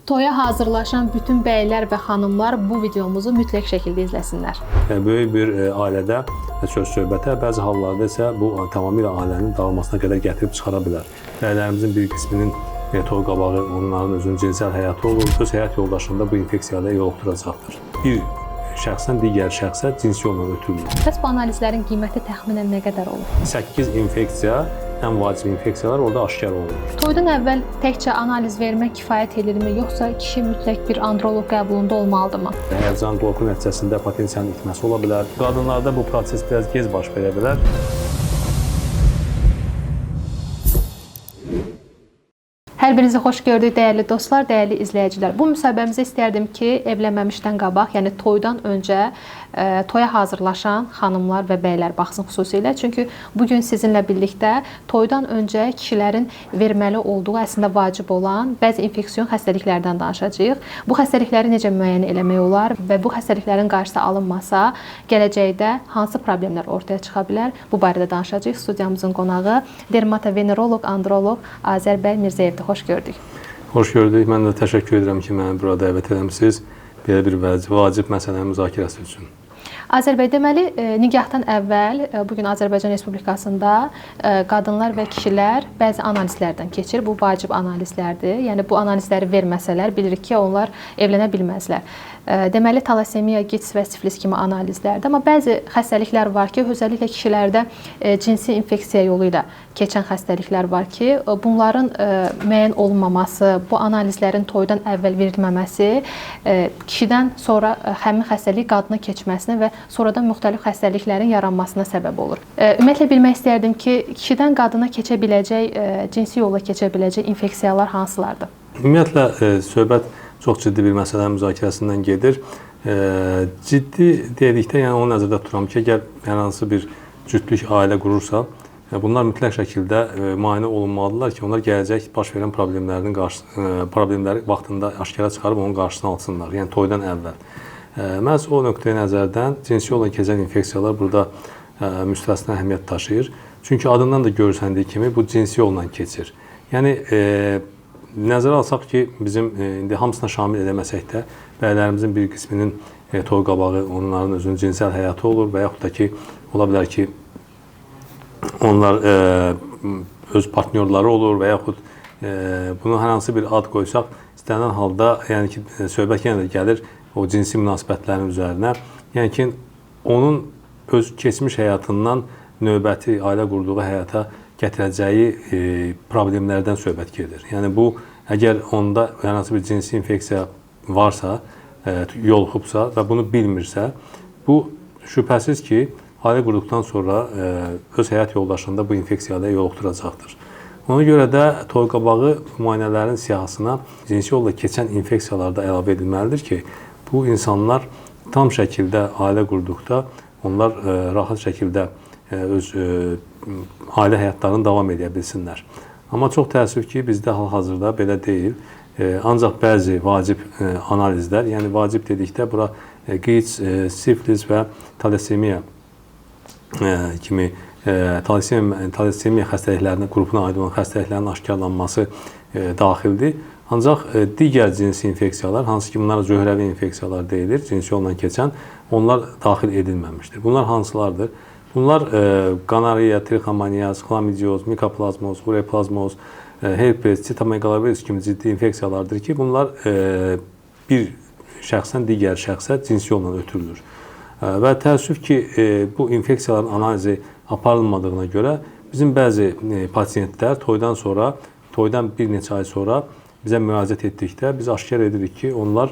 Toya hazırlaşan bütün bəylər və xanımlar bu videomuzu mütləq şəkildə izləsinlər. Böyük bir ailədə söz-söhbətə, bəzi hallarda isə bu tamamilə ailənin dağılmasına qədər gətirib çıxara bilər. Bəylərimizin bir qisminin toy qabağı onların özünün cinsel həyatı olur, öz həyat yoldaşında bu infeksiyada yoluxduracaqdır. Bir şəxsdən digər şəxsə cinsi yolla ötürülür. Bəs bu analizlərin qiyməti təxminən nə qədər olur? 8 infeksiya, ən vacib infeksiyalar orada aşkar olunur. Toydan əvvəl təkcə analiz vermək kifayət edirmi, yoxsa kişi mütləq bir androloq qəbulunda olmalıdırmı? Həyəcan, qorxu nəticəsində potensialın itməsi ola bilər. Qadınlarda bu proses biraz gec baş verə bilər. Hər birinizi xoş gördük, dəyərli dostlar, dəyərli izləyicilər. Bu müsahibəmizə istərdim ki, evlənməmişdən qabaq, yəni toydan öncə toya hazırlaşan xanımlar və bəylər baxsın xüsusilə. Çünki bugün sizinlə birlikdə toydan öncə kişilərin verməli olduğu, əslində vacib olan bəzi infeksiyon xəstəliklərdən danışacağıq. Bu xəstəlikləri necə müəyyən eləmək olar və bu xəstəliklərin qarşısı alınmasa, gələcəkdə hansı problemlər ortaya çıxa bilər? Bu barədə danışacağıq. Studiyamızın qonağı dermatoveneroloq, androloq Azər bəy Mirzəyevdir. Xoş gördük. Xoş gördük. Mən də təşəkkür edirəm ki, məni bura dəvət etmisiniz. Belə bir vacib məsələnin müzakirəsi üçün. Azər bəy, deməli, nikahdan əvvəl bugün Azərbaycan Respublikasında qadınlar və kişilər bəzi analizlərdən keçir. Bu vacib analizlərdir. Yəni bu analizləri verməsələr bilirik ki, onlar evlənə bilməzlər. Deməli, talasemiya, gits və siflis kimi analizlərdir. Amma bəzi xəstəliklər var ki, özəlliklə kişilərdə cinsi infeksiya yolu ilə keçən xəstəliklər var ki, bunların müəyyən olunmaması, bu analizlərin toydan əvvəl verilməməsi kişidən sonra həmin xəstəlik qadına keçməsinə və sonradan müxtəlif xəstəliklərin yaranmasına səbəb olur. Ümumiyyətlə bilmək istərdim ki, kişidən qadına keçə biləcək, cinsi yolla keçə biləcək infeksiyalar hansılardır? Ümumiyyətlə, söhbət çox ciddi bir məsələnin müzakirəsindən gedir. Ciddi dedikdə, yəni onu nəzərdə tuturam ki, əgər hər hansı bir cütlük ailə qurursa, bunlar mütləq şəkildə müayinə olunmalıdırlar ki, onlar gələcək baş verən problemləri vaxtında aşkara çıxarıb onun qarşısını alsınlar, yəni toydan əvvəl. Məhz o nöqteyi nəzərdən cinsi yolla keçən infeksiyalar burada müstəsna əhəmiyyət daşıyır. Çünki adından da görsəndiyi kimi bu cinsi yolla keçir. Yəni, nəzərə alsaq ki, bizim indi hamısına şamil edəməsək də, bəylərimizin bir qisminin toy qabağı onların özünün cinsel həyatı olur və yaxud da ki, ola bilər ki, onlar öz partnyorları olur və yaxud bunu hər hansı bir ad qoysaq, istənilən halda, yəni ki, söhbət yenə də gəlir o cinsi münasibətlərin üzərinə. Yəni ki, onun öz keçmiş həyatından növbəti ailə qurduğu həyata gətirəcəyi problemlərdən söhbət gedir. Yəni bu, əgər onda hər hansı bir cinsi infeksiya varsa, yoluxubsa və bunu bilmirsə, bu şübhəsiz ki, ailə qurduqdan sonra öz həyat yoldaşında bu infeksiyada yoluxduracaqdır. Ona görə də toy qabağı müayinələrin siyahısına cinsi yolla keçən infeksiyalarda əlavə edilməlidir ki, bu insanlar tam şəkildə ailə qurduqda onlar rahat şəkildə öz ailə həyatlarını davam edə bilsinlər. Amma çox təəssüf ki, bizdə hal-hazırda belə deyil. Ancaq bəzi vacib analizlər, yəni vacib dedikdə bura gits, siflis və talasemiya kimi talasemiya xəstəliklərinin qrupuna aid olan xəstəliklərin aşkarlanması daxildir. Ancaq digər cinsi infeksiyalar, hansı ki bunlara zöhrəvi infeksiyalar deyilir, cinsi yolla keçən, onlar daxil edilməmişdir. Bunlar hansılardır? Bunlar qanariya, trixomoniyaz, xlamidioz, mikoplazmoz, ureplazmoz, herpes, sitomegalovirus kimi ciddi infeksiyalardır ki, bunlar bir şəxsdən digər şəxsə cinsi yolla ötürülür. Və təəssüf ki, bu infeksiyaların analizi aparılmadığına görə bizim bəzi pasiyentlər toydan bir neçə ay sonra bizə müraciət etdikdə biz aşkar edirik ki, onlar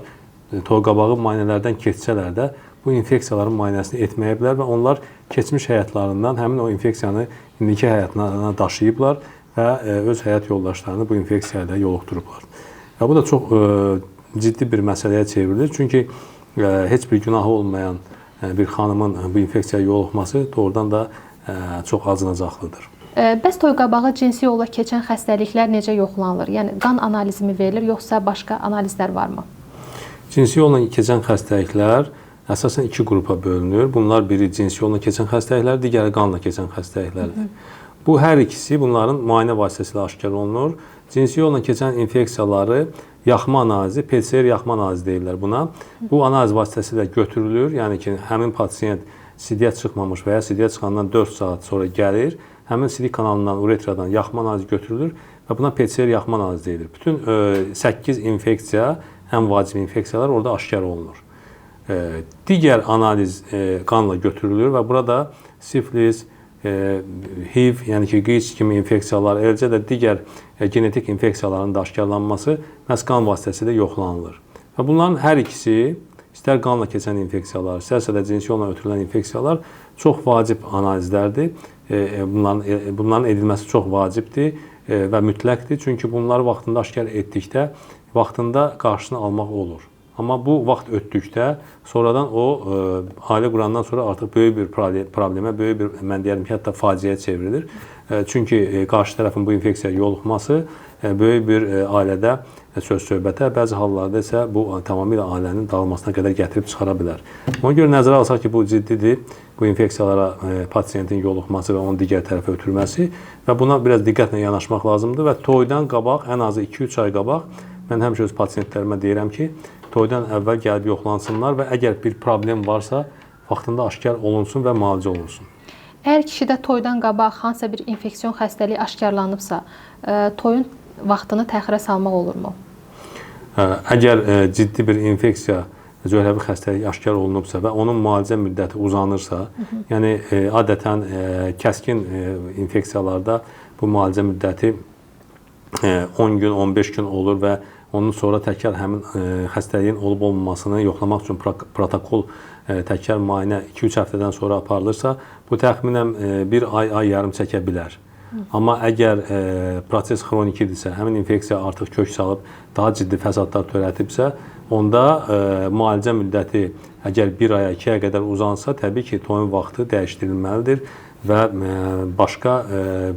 toy qabağı müayinələrdən keçsələr də bu infeksiyaların müayinəsini etməyə bilər və onlar keçmiş həyatlarından həmin o infeksiyanı indiki həyatlarına daşıyıblar və öz həyat yoldaşlarını bu infeksiyayla yoluxdurublar. Və bu da çox ciddi bir məsələyə çevrilir. Çünki heç bir günahı olmayan bir xanımın bu infeksiyaya yoluxması doğrudan da çox acınacaqlıdır. Bəs toy qabağı cinsi yolla keçən xəstəliklər necə yoxlanılır? Yəni qan analizi mi verilir, yoxsa başqa analizlər varmı? Cinsi yolla keçən xəstəliklər əsasən iki qrupa bölünür. Bunlar biri cinsi yolla keçən xəstəliklər, digəri qanla keçən xəstəliklərdir. Bu hər ikisi bunların müayinə vasitəsilə aşkar olunur. cinsi yolla keçən infeksiyaları yaxma analizi, PCR yaxma analizi deyirlər buna. Bu analiz vasitəsilə götürülür. Yəni ki, həmin pasiyent sidiyə çıxmamış və ya sidiyə çıxandan 4 saat sonra gəlir. Həmin sidik kanalından, uretradan yaxma analizi götürülür və buna PCR yaxma analizi deyilir. Bütün 8 infeksiya, ən vacib infeksiyalar orada aşkar olunur. Digər analiz qanla götürülür və burada siflis, HIV, yəni ki, QİÇ kimi infeksiyalar, eləcə də digər genetik infeksiyaların da aşkarlanması məhz qan vasitəsilə yoxlanılır. Və bunların hər ikisi, istər qanla keçən infeksiyalar, istərsə də cinsi yolla ötürülən infeksiyalar çox vacib analizlərdir. Bunların edilməsi çox vacibdir və mütləqdir. Çünki bunları vaxtında aşkar etdikdə, vaxtında qarşısını almaq olur. Amma bu vaxt ötdükdə, sonradan o ailə qurandan sonra artıq böyük bir problemə, böyük bir, mən deyərəm ki, hətta faciəyə çevrilir. Çünki qarşı tərəfin bu infeksiyaya yoluxması böyük bir ailədə söz-söhbətə, bəzi hallarda isə bu tamamilə ailənin dağılmasına qədər gətirib çıxara bilər. Ona görə nəzərə alsaq ki, bu ciddidir, bu infeksiyalara pasiyentin yoluxması və onun digər tərəfə ötürməsi və buna biraz diqqətlə yanaşmaq lazımdır və toydan qabaq, ən azı 2-3 ay qabaq, mən həmişə öz pasiyentlərimə deyirəm ki, toydan əvvəl gəlib yoxlansınlar və əgər bir problem varsa, vaxtında aşkar olunsun və müalicə olunsun. Əgər kişidə toydan qabaq hansısa bir infeksiyon xəstəliyi aşkarlanıbsa, toyun vaxtını təxirə salmaq olurmu? Əgər ciddi bir infeksiya, cöhrəvi xəstəlik aşkar olunubsa və onun müalicə müddəti uzanırsa, yəni adətən kəskin infeksiyalarda bu müalicə müddəti 10 gün, 15 gün olur və onun sonra təkrar həmin xəstəliyin olub-olmamasını yoxlamaq üçün protokol təkrar müayinə 2-3 həftədən sonra aparılırsa, bu təxminən bir ay yarım çəkə bilər. Amma əgər proses xronikidirsə, həmin infeksiya artıq kök salıb, daha ciddi fəsadlar törətibsə, onda müalicə müddəti əgər 1 aya, 2 aya qədər uzansa, təbii ki, toyun vaxtı dəyişdirilməlidir və başqa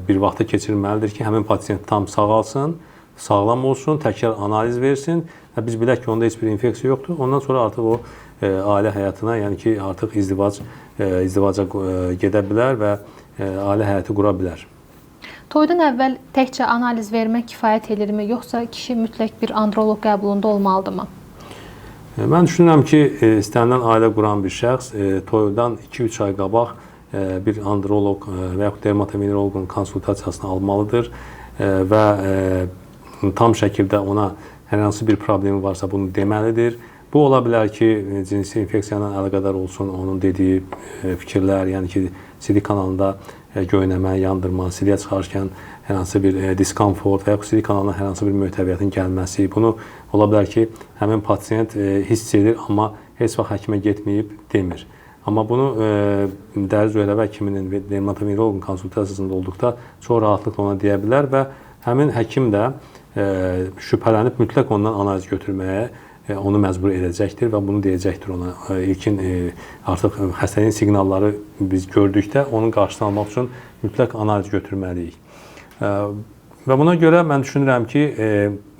bir vaxta keçirilməlidir ki, həmin pasiyent tam sağalsın, sağlam olsun, təkrar analiz versin və biz bilək ki, onda heç bir infeksiya yoxdur. Ondan sonra artıq o ailə həyatına, yəni ki, artıq izdivaca gedə bilər və ailə həyatı qura bilər. Toydan əvvəl təkcə analiz vermək kifayət edirmi, yoxsa kişi mütləq bir androloq qəbulunda olmalıdırmı? Mən düşünürəm ki, istənilən ailə quran bir şəxs toydan 2-3 ay qabaq bir androloq və yaxud dermatoveneroloqun konsultasiyasını almalıdır və tam şəkildə ona hər hansı bir problemi varsa bunu deməlidir. Bu ola bilər ki, cinsi infeksiya ilə əlaqədar olsun, onun dediyi fikirlər, yəni ki, sidik kanalında göynəmə, yandırma, sidiyə çıxarkən hər hansı bir diskomfort və yaxud sidik kanalına hər hansı bir möhtəviyyətin gəlməsi. Bunu ola bilər ki, həmin pasiyent hiss edir, amma heç vaxt həkimə getməyib demir. Amma bunu dəri-cöhrəvi həkiminin və dermatoveneroloqun konsultasiyasında olduqda çox rahatlıqla ona deyə bilər və həmin həkim də şübhələnib mütləq ondan analiz götürməyə onu məcbur edəcəkdir və bunu deyəcəkdir ona. İlkin artıq xəstəliyin siqnalları biz gördükdə onun qarşısını almaq üçün mütləq analiz götürməliyik. Və buna görə mən düşünürəm ki,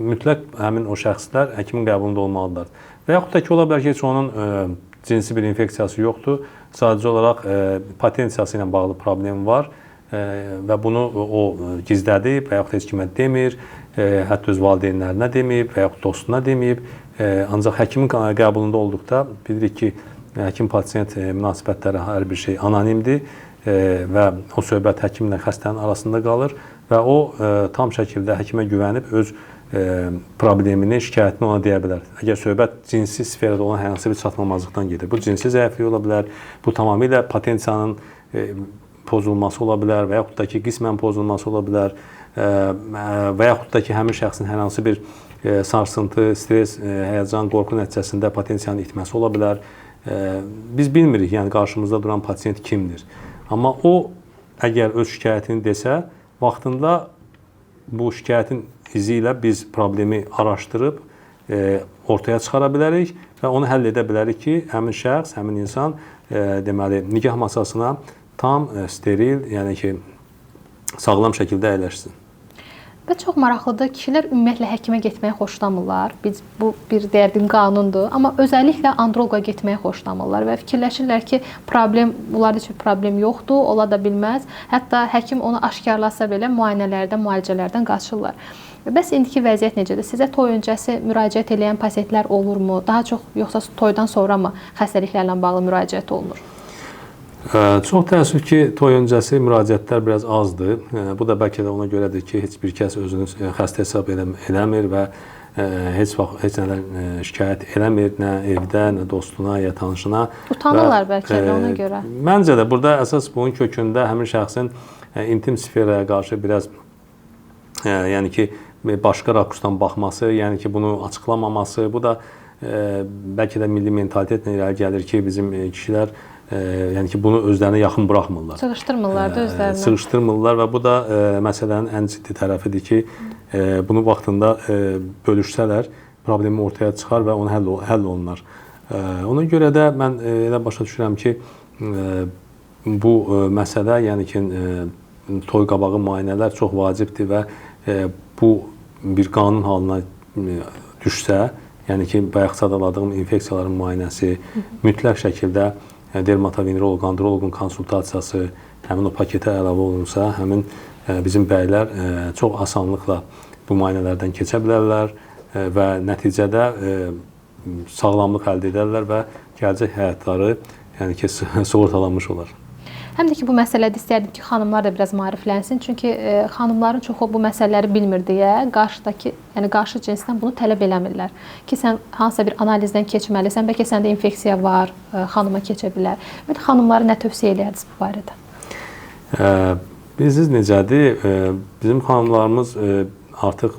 mütləq həmin o şəxslər həkimin qəbulunda olmalıdırlar. Və yaxud da ki, ola bilər ki, heç onun cinsi bir infeksiyası yoxdur, sadəcə olaraq potensiyası ilə bağlı problem var və bunu o gizlədib və yaxud heç kimə demir, hətta öz valideynlərinə deməyib və yaxud dostuna deməyib. Ancaq həkimin qəbulunda olduqda bilirik ki, həkim-pasiyent münasibətləri hər bir şey anonimdir və o söhbət həkimlə xəstənin arasında qalır və o tam şəkildə həkimə güvənib öz problemini, şikayətini ona deyə bilər. Əgər söhbət cinsi sferada olan hər hansı bir çatmamazlıqdan gedir, bu cinsi zəiflik ola bilər, bu tamamilə potensiyanın pozulması ola bilər və yaxud da ki, qismən pozulması ola bilər və yaxud da ki, həmin şəxsin hər hansı bir sarsıntı, stres, həyəcan, qorxu nəticəsində potensiyanın itməsi ola bilər. Biz bilmirik, yəni qarşımızda duran pasiyent kimdir. Amma o, əgər öz şikayətini desə, vaxtında bu şikayətin izi ilə biz problemi araşdırıb ortaya çıxara bilərik və onu həll edə bilərik ki, həmin şəxs, həmin insan deməli, nikah masasına tam steril, yəni ki, sağlam şəkildə əyləşsin. Və çox maraqlıdır, kişilər ümumiyyətlə həkimə getməyi xoşlamırlar. Bu bir deyərdim qanundur, amma özəlliklə androloqa getməyi xoşlamırlar və fikirləşirlər ki, bunlarda heç bir problem yoxdur, ola da bilməz. Hətta həkim onu aşkarlasa belə müayinələrdən, müalicələrdən qaçırlar. Bəs indiki vəziyyət necədir? Sizə toy öncəsi müraciət edən pasientlər olurmu? Daha çox yoxsa toydan sonra mı xəstəliklərlə bağlı müraciət olunur? Çox təəssüf ki, toy öncəsi müraciətlər biraz azdır. Bu da bəlkə də ona görədir ki, heç bir kəs özünü xəstə hesab eləmir və heç vaxt heç nədən şikayət eləmir, nə evdə, nə dostuna, ya tanışına. Utanırlar bəlkə də ona görə. Məncə də burada əsas bunun kökündə həmin şəxsin intim sferaya qarşı biraz yəni ki, başqa rakursdan baxması, yəni ki, bunu açıqlamaması, bu da bəlkə də milli mentalitetlə irəli gəlir ki, bizim kişilər yəni ki, bunu özlərinə yaxın buraxmırlar. Sığışdırmırlar da özlərinə. Sığışdırmırlar və bu da məsələnin ən ciddi tərəfidir ki, bunu vaxtında bölüşsələr, problemi ortaya çıxar və onu həll olunar. Ona görə də mən elə başa düşürəm ki, bu məsələ, yəni ki, toy qabağı müayinələr çox vacibdir və bu bir qanun halına düşsə, yəni ki, bayaq sadaladığım infeksiyaların müayinəsi, mütləq şəkildə dermatoveneroloq, androloqun konsultasiyası həmin o paketə əlavə olunsa, həmin bizim bəylər çox asanlıqla bu müayinələrdən keçə bilərlər və nəticədə sağlamlıq əldə edərlər və gələcək həyatları yəni ki, sığortalanmış olar. Həm də ki, bu məsələdə istərdim ki, xanımlar da biraz maariflənsin. Çünki xanımların çoxu bu məsələləri bilmir deyə qarşıdakı, yəni qarşı cinsdən bunu tələb eləmirlər. Ki, sən hansısa bir analizdən keçməlisən, bəlkə səndə infeksiya var, xanıma keçə bilər. Və xanımlara nə tövsiyə edərdiniz bu barədə? Bilirsiniz necədir? Bizim xanımlarımız artıq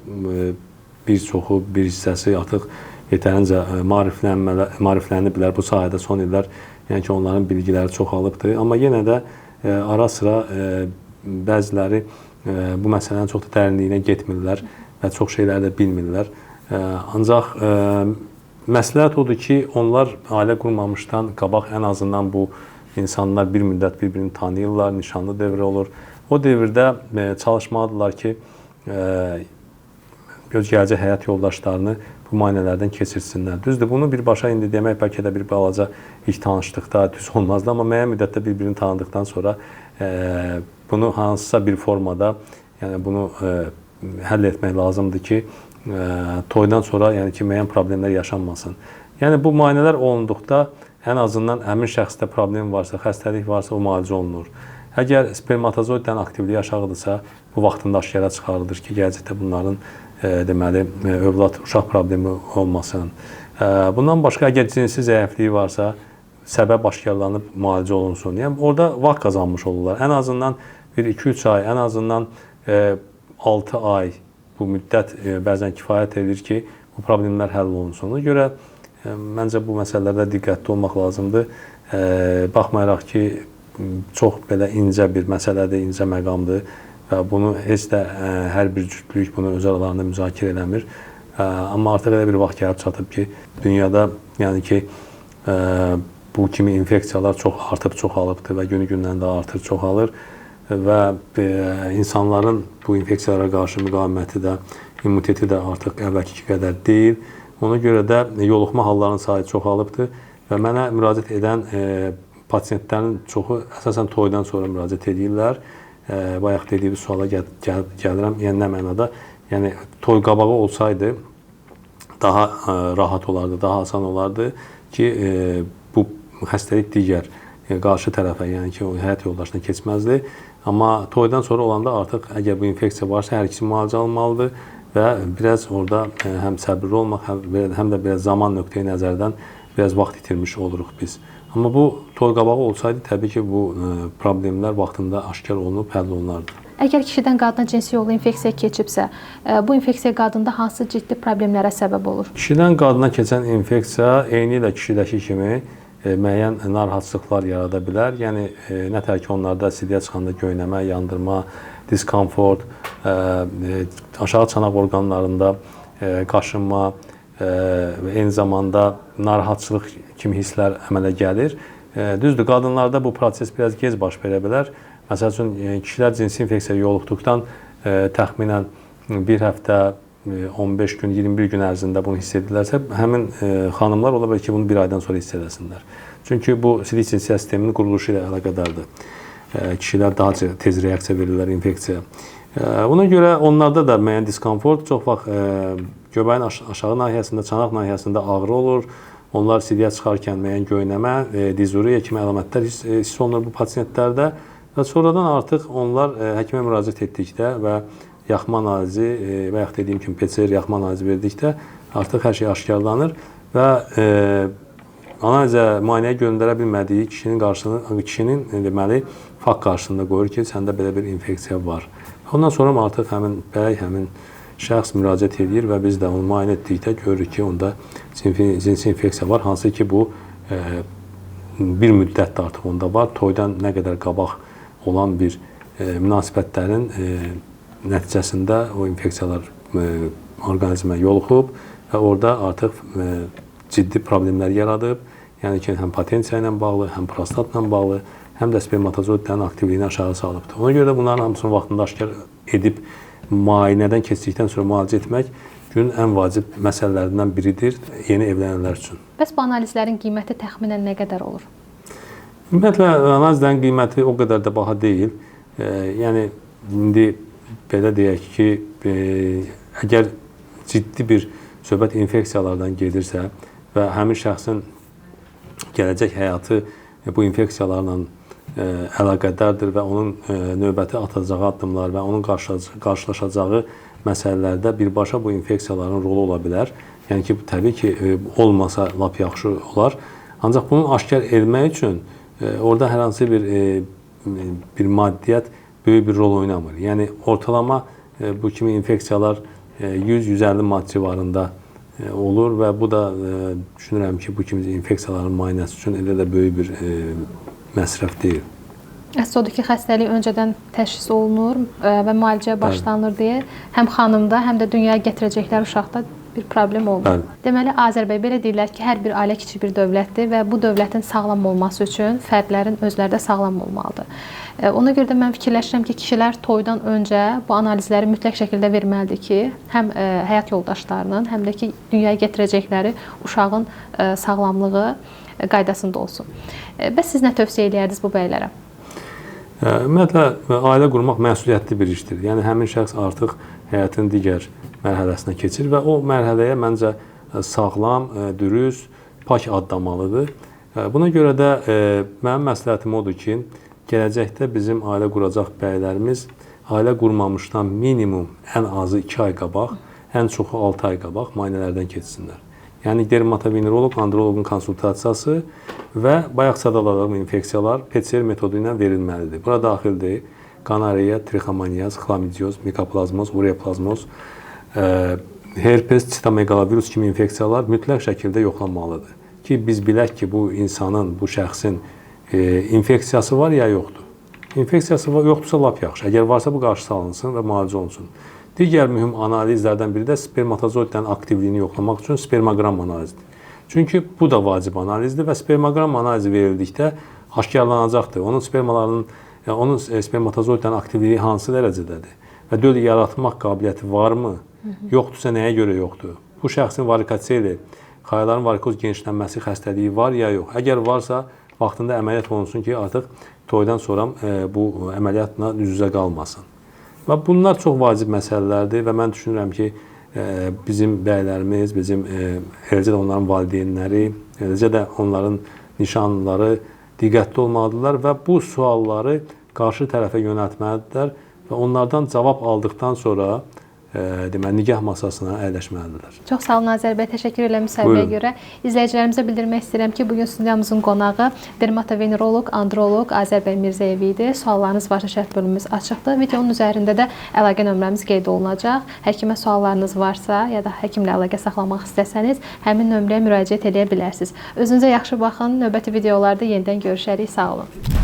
bir çoxu, bir hissəsi artıq yetərincə maarifləniblər bu sahədə son illər. Yəni ki, onların bilgiləri çoxalıbdır. Amma yenə də ara sıra bəziləri bu məsələnin çox da dərinliyinə getmirlər və çox şeyləri də bilmirlər. Ancaq məsləhət odur ki, onlar ailə qurmamışdan qabaq ən azından bu insanlar bir müddət bir-birini tanıyırlar, nişanlı dövrü olur. O dövrdə çalışmalıdırlar ki, göz gələcək həyat yoldaşlarını bu müayinələrdən keçirsinlər. Düzdür, bunu birbaşa indi demək bəlkə də bir balaca ilk tanışlıqda düz olmazdı, amma müəyyən müddətdə bir-birini tanıdıqdan sonra bunu hansısa bir formada, yəni bunu həll etmək lazımdır ki, toydan sonra yəni ki, müəyyən problemlər yaşanmasın. Yəni bu müayinələr olunduqda ən azından həmin şəxsdə problem varsa, xəstəlik varsa o müalicə olunur. Əgər spermatozoiddən aktivliyi aşağıdırsa, bu vaxtında aşkara çıxarılır ki, gələcəkdə bunların deməli, övlad, uşaq problemi olmasın. Bundan başqa, əgər cinsi zəifliyi varsa, səbəb aşkarlanıb müalicə olunsun. Yəni, orada vaxt qazanmış olurlar. Ən azından bir 2-3 ay, ən azından 6 ay bu müddət bəzən kifayət edir ki, bu problemlər həll olunsun. Ona görə, məncə bu məsələlərdə diqqətli olmaq lazımdır. Baxmayaraq ki, çox belə incə bir məsələdir, incə məqamdır. Və bunu heç də hər bir cütlük bunu öz aralarında müzakirə eləmir. Amma artıq elə bir vaxt gəlib çatıb ki, dünyada yəni ki, bu kimi infeksiyalar çox artıb çoxalıbdır və günü-gündən də artır çoxalır və insanların bu infeksiyalara qarşı müqaviməti də, immuniteti də artıq əvvəlki qədər deyil. Ona görə də yoluxma hallarının sayı çoxalıbdır və mənə müraciət edən pasiyentlərin çoxu əsasən toydan sonra müraciət edirlər. Bayaq dediyiniz suala gəlirəm. Yəni nə mənada? Yəni toy qabağı olsaydı daha rahat olardı, daha asan olardı ki, bu xəstəlik digər qarşı tərəfə, yəni ki, o həyat yoldaşına keçməzdi. Amma toydan sonra olanda artıq əgər bu infeksiya varsa, hər ikisi müalicə alınmalıdır və biraz orada həm səbirli olmaq, həm də biraz zaman nöqteyi nəzərdən biraz vaxt itirmiş oluruq biz. Amma bu toy qabağı olsaydı, təbii ki, bu problemlər vaxtında aşkar olunub, həll olunardı. Əgər kişidən qadına cinsi yolla infeksiya keçibsə, bu infeksiya qadında hansı ciddi problemlərə səbəb olur? Kişidən qadına keçən infeksiya eyni ilə kişidəki kimi müəyyən narahatçılıqlar yarada bilər. Yəni, nətər ki, onlarda sidiyə çıxanda göynəmə, yandırma, diskomfort, aşağı çanaq orqanlarında qaşınma və eyni zamanda narahatçılıq kimi hisslər əmələ gəlir. Düzdür, qadınlarda bu proses biraz gec baş verə bilər. Məsəl üçün, kişilər cinsi infeksiyaya yoluxduqdan təxminən bir həftə, 15 gün, 21 gün ərzində bunu hiss edirlərsə, həmin xanımlar ola bilər ki, bunu bir aydan sonra hiss edəsinlər. Çünki bu sidik sisteminin quruluşu ilə əlaqədardır. Kişilər daha tez reaksiya verirlər infeksiyaya. Buna görə onlarda da müəyyən diskomfort, çox vaxt göbəyin aşağı nahiyəsində, çanaq nahiyəsində ağrı olur. Onlar sidiyə çıxarkən müəyyən göynəmə, dizuriya kimi əlamətlər hiss olunur bu pasientlərdə və sonradan artıq onlar həkimə müraciət etdikdə və yaxma analizi və yaxud dediyim kimi PCR yaxma analizi verdikdə artıq hər şey aşkarlanır və analizə, müayinəyə göndərə bilmədiyi kişinin deməli fakt qarşısında qoyur ki, səndə belə bir infeksiya var. Ondan sonra artıq həmin bəy, həmin şəxs müraciət edir və biz də onu müayinə etdikdə görürük ki, onda cinsi infeksiya var, hansı ki bu bir müddətdə artıq onda var. Toydan nə qədər qabaq olan bir münasibətlərin nəticəsində o infeksiyalar orqanizmə yoluxub və orada artıq ciddi problemlər yaradıb. Yəni ki, həm potensiya ilə bağlı, həm prostatla bağlı, həm də spermatozoidlərin aktivliyini aşağı salıbdır. Ona görə də bunların hamısını vaxtında aşkar edib müayinədən keçdikdən sonra müalicə etmək günün ən vacib məsələlərindən biridir yeni evlənənlər üçün. Bəs bu analizlərin qiyməti təxminən nə qədər olur? Ümumiyyətlə, analizlərin qiyməti o qədər də baha deyil. Yəni, indi belə deyək ki, əgər ciddi bir söhbət infeksiyalardan gedirsə və həmin şəxsin gələcək həyatı bu infeksiyalarla əlaqədardır və onun növbəti atacağı addımlar və onun qarşılaşacağı məsələlərdə birbaşa bu infeksiyaların rolu ola bilər. Yəni ki, təbii ki, olmasa lap yaxşı olar. Ancaq bunu aşkar etmək üçün orada hər hansı bir maddiyyat böyük bir rol oynamır. Yəni, ortalama bu kimi infeksiyalar 100-150 manat civarında olur və bu da düşünürəm ki, bu kimi infeksiyaların müayinəsi üçün elə də böyük bir məsrəf deyil. Əsas odur ki, xəstəlik öncədən təşxis olunur və müalicəyə başlanır deyə həm xanımda, həm də dünyaya gətirəcəklər uşaqda bir problem olmur. Deməli, Azərbaycan belə deyirlər ki, hər bir ailə kiçik bir dövlətdir və bu dövlətin sağlam olması üçün fərdlərin özləri də sağlam olmalıdır. Ona görə də mən fikirləşirəm ki, kişilər toydan öncə bu analizləri mütləq şəkildə verməlidir ki, həm həyat yoldaşlarının, həm də ki, dünyaya gətirəcəkləri uşağın sağlamlığı qaydasında olsun. Bəs siz nə tövsiyə edərdiniz bu bəylərə? Ümumiyyətlə, ailə qurmaq məsuliyyətli bir işdir. Yəni, həmin şəxs artıq həyatın digər mərhələsinə keçir və o mərhələyə məncə sağlam, dürüst, pak addamalıdır. Buna görə də mənim məsləhətim odur ki, gələcəkdə bizim ailə quracaq bəylərimiz ailə qurmamışdan minimum ən azı 2 ay qabaq, ən çoxu 6 ay qabaq müayinələrdən keçsinlər. Yəni, dermatoveneroloq, androloqun konsultasiyası və bayaq sadaladığım infeksiyalar PCR metodu ilə verilməlidir. Bura daxildir qanariya, trixomoniyaz, xlamidioz, mikoplazmoz, ureoplazmoz, herpes, sitomegalovirus kimi infeksiyalar mütləq şəkildə yoxlanmalıdır. Ki, biz bilək ki, bu insanın, bu şəxsin infeksiyası var ya yoxdur. İnfeksiyası yoxdursa lap yaxşı. Əgər varsa bu qarşısı alınsın və müalicə olunsun. Digər mühüm analizlərdən biri də spermatozoidlərin aktivliyini yoxlamaq üçün spermoqram analizidir. Çünki bu da vacib analizdir və spermoqram analizi verildikdə aşkarlanacaqdır. Onun spermatozoidlərin aktivliyi hansı dərəcədədir və döl yaratmaq qabiliyyəti varmı, yoxdursa nəyə görə yoxdur? Bu şəxsin varikoseli, xayaların varikoz genişlənməsi xəstəliyi var ya yox. Əgər varsa, vaxtında əməliyyat olunsun ki, artıq toydan sonra bu əməliyyatla üz-üzə qalmasın. Və bunlar çox vacib məsələlərdir və mən düşünürəm ki, bizim bəylərimiz, eləcə də onların valideynləri, eləcə də onların nişanlıları diqqətli olmalıdırlar və bu sualları qarşı tərəfə yönəltməlidirlər və onlardan cavab aldıqdan sonra nikah masasına əyləşməlidirlər. Çox sağ olun Azər bəy, təşəkkür edirəm müsahibəyə görə. İzləyicilərimizə bildirmək istəyirəm ki, bugün studiyamızın qonağı dermatoveneroloq, androloq Azər bəy Mirzəyev idi. Suallarınız varsa şərh bölümümüz açıqdır. Videonun üzərində də əlaqə nömrəmiz qeyd olunacaq. Həkimə suallarınız varsa ya da həkimlə əlaqə saxlamaq istəsəniz, həmin nömrəyə müraciət edə bilərsiniz. Özünüzə yaxşı baxın. Növbəti videolarda yenidən görüşərik. Sağ olun.